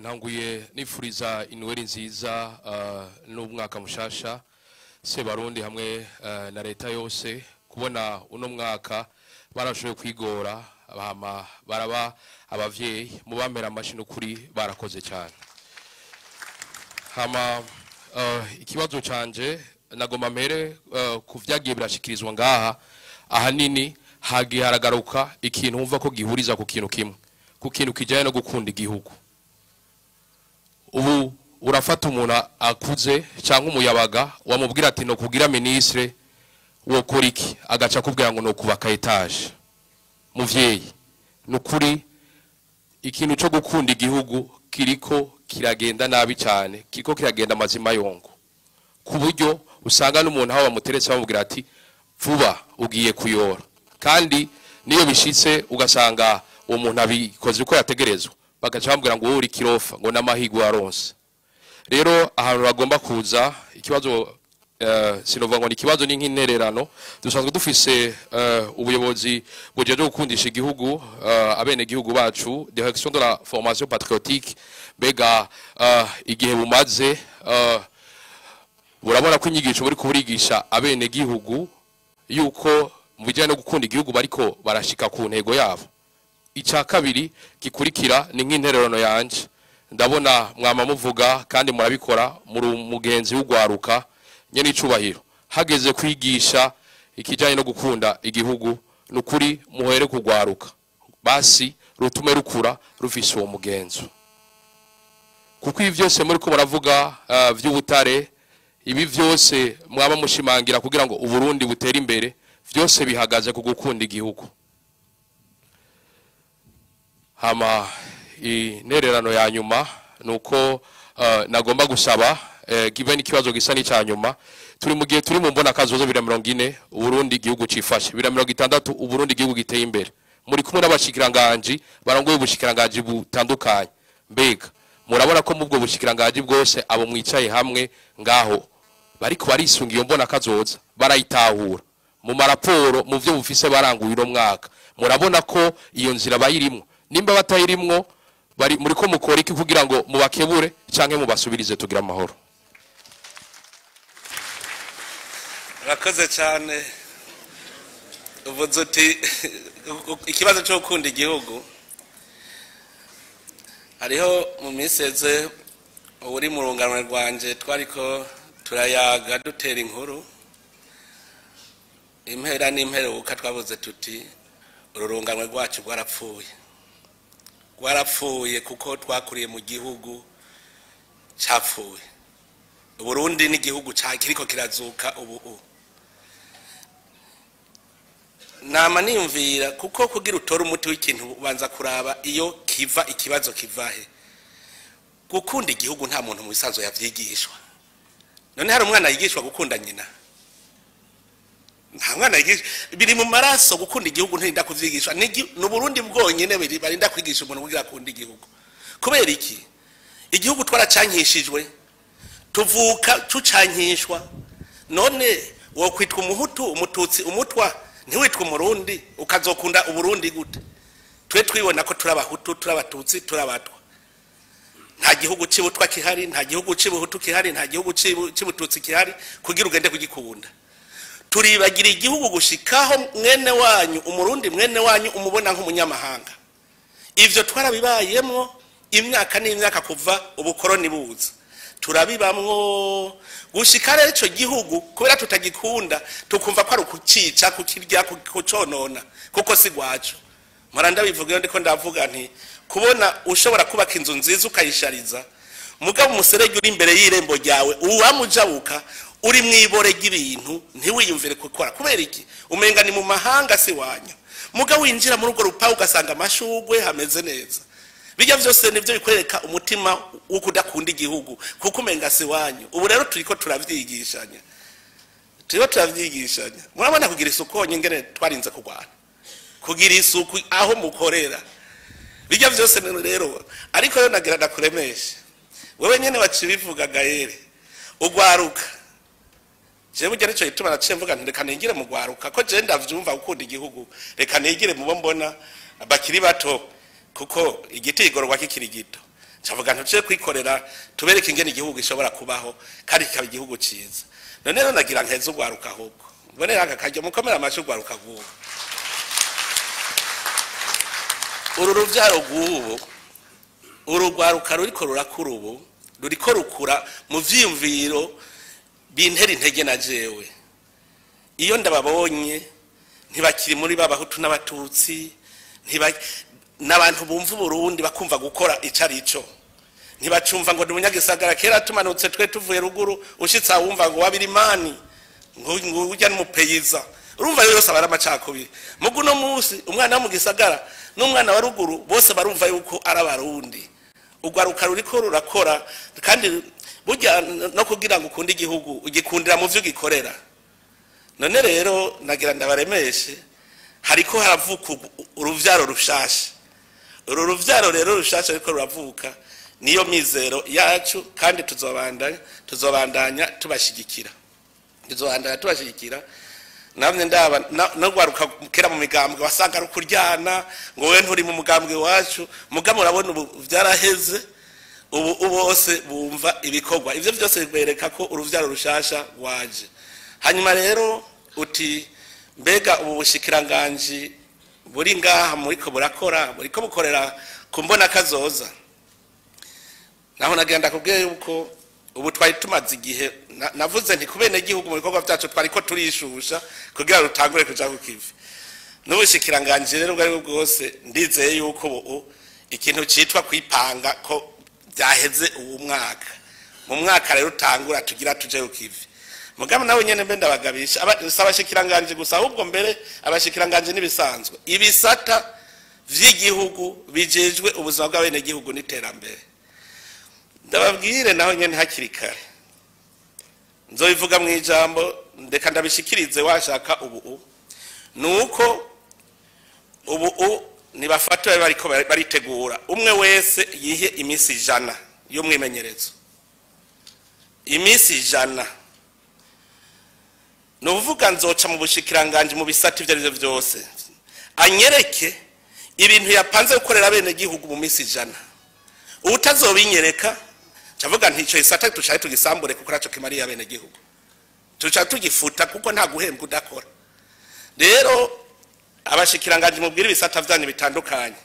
nanguye nifuriza inweri nziza n'umwaka mushasha se barundi hamwe na leta yose kubona uno mwaka barashoboye kwigora baraba abavyeyi mu bamera amashino kuri barakoze cyane. Hama ikibazo canje nagomba mpere kuvyagiye birashikirizwa ngaha ahanini hagiye haragaruka ikintu umva ko gihuriza ku kintu kimwe, ku kintu kijanye no gukunda igihugu. Ubu urafata umuntu akuze cyangwa umuyabaga wamubwira ati no kugira ministre wo koriki agaca kubwira ngo no kubaka etage. Muvyeyi nukuri ikintu cyo gukunda igihugu kiriko kiragenda nabi cyane, kiriko kiragenda mazima yongo, ku buryo usanga n'umuntu aho bamuteretse bamubwira ati vuba ugiye kuyora, kandi niyo bishitse ugasanga uwo muntu abikoze uko yategerezwa bagaca bamubwira ngo uri kirofa ngo n'amahigwa aronse. Rero ahantu bagomba kuza ikibazo sinova ngo ni kibazo ni nk'intererano dusanzwe dufise ubuyobozi bujeje gukundisha igihugu abene igihugu bacu, direction de la formation patriotique, bega igihe bumaze burabona ko inyigisho buri kuburigisha abene igihugu yuko mu bijyanye no gukunda igihugu bariko barashika ku ntego yabo. Icya kabiri gikurikira ni nk'intererano yanje, ndabona mwama muvuga kandi murabikora muri umugenzi w'ugwaruka nyene icubahiro, hageze kwigisha ikijanye no gukunda igihugu nukuri muhere kugwaruka basi rutume rukura rufise uwo mugenzo, kuko ibi byose muri ko muravuga vy'ubutare, ibi byose mwaba mushimangira kugira ngo uburundi butere imbere, byose bihagaze ku gukunda igihugu. Hama intererano ya nyuma nuko nagomba gusaba given ikibazo gisa n'icyanyuma, turi mu gihe turi mu mbona kazozo 2040 uburundi igihugu cifashe, 2060 uburundi igihugu giteye imbere, muri kumwe n'abashikiranganje barangoye ubushikiranganje butandukanye, mbega murabona ko mu bwo bushikiranganje bwose abo mwicaye hamwe ngaho bariko barisunga iyo mbona kazoza barayitahura mu maraporo mu byo bufise baranguye iro mwaka, murabona ko iyo nzira bayirimwo, nimba batayirimwo bari muri ko mukora iki kugira ngo mubakebure canke mubasubirize tugira amahoro? Rakoze cyane uvuze uti ikibazo cyo gukunda igihugu. Hariho mu miseze uri mu runganwe rwanje twariko turayaga dutera inkuru impera n'imperuka, twabuze tuti ururunganwe rwacu rwarapfuye kuko twakuriye mu gihugu cyapfuye. Burundi n'igihugu kiriko kirazuka ubu. Nama niyumvira kuko kugira utora umuti w'ikintu ubanza kuraba iyo kiva ikibazo kivahe. Gukunda igihugu nta muntu mu bisanzwe yavyigishwa. None hari umwana yigishwa gukunda nyina? Nta mwana yigishwa, biri mu maraso gukunda igihugu ntinda kuvyigishwa. No Burundi bwonyene barinda kwigisha umuntu kugira akunda igihugu. Kubera iki? Igihugu twaracankishijwe, tuvuka tucankishwa. None wo kwitwa umuhutu, umututsi, umutwa ntiwitwa umurundi ukazokunda uburundi gute? Twe twibona ko turabahutu, turabatutsi, turabatwa. Nta gihugu cibutwa kihari, nta gihugu cibuhutu kihari, nta gihugu cibututsi kihari kugira ugende kugikunda. Turibagira igihugu gushikaho mwene wanyu umurundi mwene wanyu umubona nk'umunyamahanga. Ivyo twarabibayemo imyaka n'imyaka kuva ubukoroni buza. Turabibamwo gushika rero ico gihugu kubera tutagikunda tukumva ko ari ukucica kukirya kuconona kuko si gwacu. Maranda bivuga ndiko ndavuga nti kubona ushobora kubaka inzu nziza ukayishariza mugabo umuserege uri imbere y'irembo ryawe uwamujabuka uri mwibore y'ibintu ntiwiyumvire gukora. Kubera iki? Umenga ni mu mahanga si wanyu, mugabo winjira muri urwo rupa ugasanga amashugwe hameze neza. Bijya byose nivyo bikwereka umutima wo kudakunda igihugu kuko umenga si wanyu. Ubu rero turiko turavyigishanya, murabona kugira isuku nyingene twarinze kugwana, kugira isuku aho mukorera. Bijya byose rero ariko yo nagira ndakuremesha wewe nyene bacibivuga Gaël ugwaruka. Je burya nico ituma naciye mvuga nti reka nigire mu gwaruka ko je ndavyumva gukunda igihugu, reka nigire mu mbona bakiri bato kuko igiti igorwa kikiri gito. cavuga ntuciye kwikorera tubereke ingene igihugu gishobora kubaho kandi kikaba igihugu ciza none rero nagira nkeze ugwaruka ahubwo mbone aka karyo mukomera amashi ugwaruka gubu uru ruvyaro gubu urugwaruka ruriko rurakura ubu ruriko rukura mu vyiyumviro bintera intege na jewe iyo ndababonye ntibakiri muri babahutu n'abatutsi n'abantu bumva Burundi bakumva gukora icarico ntibacumva ngo n'umunyagisagara kera tumanutse twe tuvuye ruguru ushitsa wumva ngo wabirimani ngo ujya n'umupeyiza urumva yose abara amacakubiri mugu no musi umwana wo mu gisagara n'umwana wa ruguru bose barumva yuko arabarundi ugwaruka ruriko rurakora kandi burya no kugira ngo ukunde igihugu ugikundira mu vyo gikorera none rero nagira ndabaremeshe hariko haravuka uruvyaro rushasha uru ruvyaro rero rushasha ariko ruravuka niyo mizero yacu kandi tuzobandanya tubashigikira namwe ndaba no gwaruka kera mu migambwe wasanga ari kuryana ngo we nturi mu mugambwe wacu mugamo urabona ubu vyaraheze ubu bose bumva ibikorwa ivyo byose bibereka ko uruvyaro rushasha waje hanyuma rero uti mbega ubu bushikiranganje buri ngaha muriko bukorera kumbona kazoza naho nagenda kubwiye yuko ubu twari tumaze igihe navuze nti kubene igihugu mu bikorwa byacu twariko turishusha kugira rutangure kuja kukivi n'ubushikiranganje rero bwari bwose ndizeye yuko ubu ikintu citwa kwipanga ko byaheze uwo mwaka mu mwaka rero utangura tugira tuje kukivi mugabo nawe nyene mbe ndabagabisha abashikiranganje gusa ahubwo mbere abashikiranganje nibisanzwe ibisata vy'igihugu bijejwe ubuzima bw'abene gihugu n'iterambere ndababwire naho nyene hakiri kare nzobivuga mu ijambo ndeka ndabishikirize washaka ubu nuko ubu nibafatwe bariko baritegura umwe wese yihe imisi 100 yo mwimenyerezo imisi 100 nuvuga nzoca mu bushikiranganje mu bisati ivyo byose anyereke ibintu yapanze gukorera bene gihugu mu misi 100 utazobinyereka cavuga ntico isata tushaye tugisambure kuko raco kimari ya bene gihugu tuca tugifuta kuko nta guhembwa udakora rero abashikiranganje mubwira ibisata vyanye bitandukanye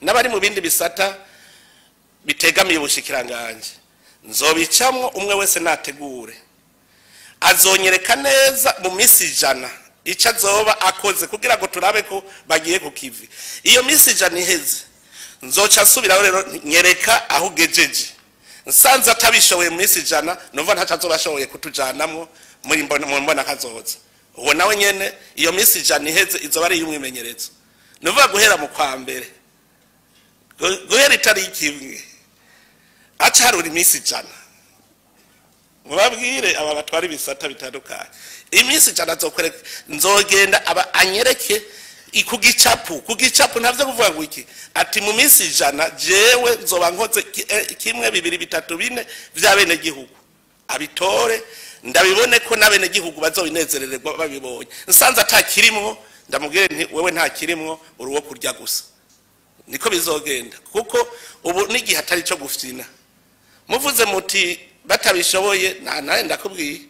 n'abari mu bindi bisata bitegamiye ubushikiranganje nzobicamwo umwe wese nategure azonyereka neza mu misi 100 ica zoba akoze kugira ngo turabe ko bagiye kukivi iyo misi 100 iheze nzoca nsubiraho rero nyereka aho gejeje nsanze atabishoboye mu misi 100 numva ntacazobashoboye kutujanamwo muri mbona kazoza uwo nawe nyene iyo misi 100 iheze izoba ari y'umwimenyerezo numva guhera mu kwa mbere guhera itariki imwe acarura imisi 100 mubabwire aba batwara ibisata bitandukanye imisi 100 azokwereka nzogenda aba anyereke kugicapu ntavyo kuvuga ngo iki ati mu misi 100 jewe nzoba nkoze kimwe bibiri bitatu bine vy'abene gihugu abitore ndabibone ko n'abene gihugu bazobinezerererwa babibonye nsanze atakirimwo ndamubwire nti wewe nta kirimwo uruwo kurya gusa niko bizogenda kuko ubu n'igihe atari cyo gufyina muvuze muti batabishoboye naye ndakubwiye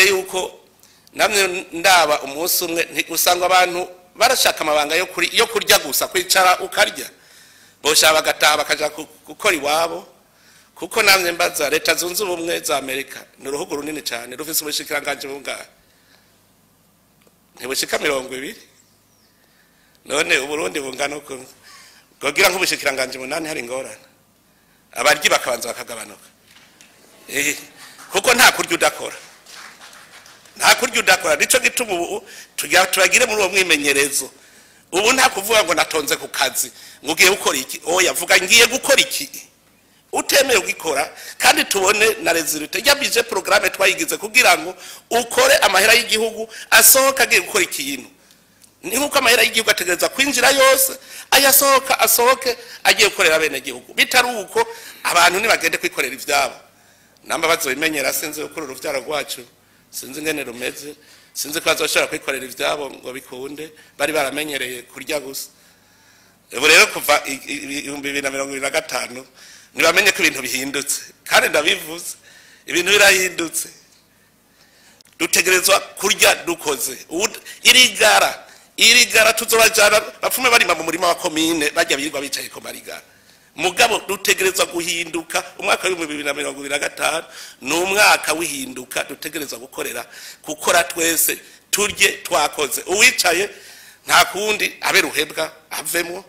yuko namwe ndaba umunsi umwe usanga abantu barashaka amabanga yo kurya gusa kwicara ukarya bosha bagataha bakaja gukora iwabo kuko namwe mbaza leta zunze ubumwe za Amerika n'uruhugu runini cyane rufise ubushikiranganje bungahe ntibushika 200 none uburundi bungana uko kugira nk'ubushikiranganje 8 hari ngorana abaryi bakabanza bakagabanuka kuko nta kurya udakora nico gituma ubu tubagire muri uwo mwimenyerezo ubu nta kuvuga ngo natonze ku kazi ngo ugiye gukora iki oya vuga ngiye gukora iki utemeye ugikora kandi tubone na resultat yabije programme twayigize kugira ngo ukore amahera y'igihugu asohoka agiye gukora ikintu ni nkuko amahera y'igihugu ategereza kwinjira yose asohoke agiye gukorera bene gihugu bitari uko abantu nibagende kwikorera ivyabo namba bazobimenyera sinzi ukuri uruvyaro rwacu sinzi ngene rumeze sinzi ko azoshobora kwikorera ivyabo ngo bikunde bari baramenyereye kurya gusa ubu rero kuva 2025 nibamenye ko ibintu bihindutse kandi ndabivuze ibintu birahindutse dutegerezwa kurya dukoze irigara tuzobajana bapfume barima mu murima wa komine bajya birirwa bicaye ko marigara mugabo dutegerezwa guhinduka umwaka wa 2025 n'umwaka wihinduka dutegerezwa gukora twese turye twakoze uwicaye nta kundi abe ruhebwa avemo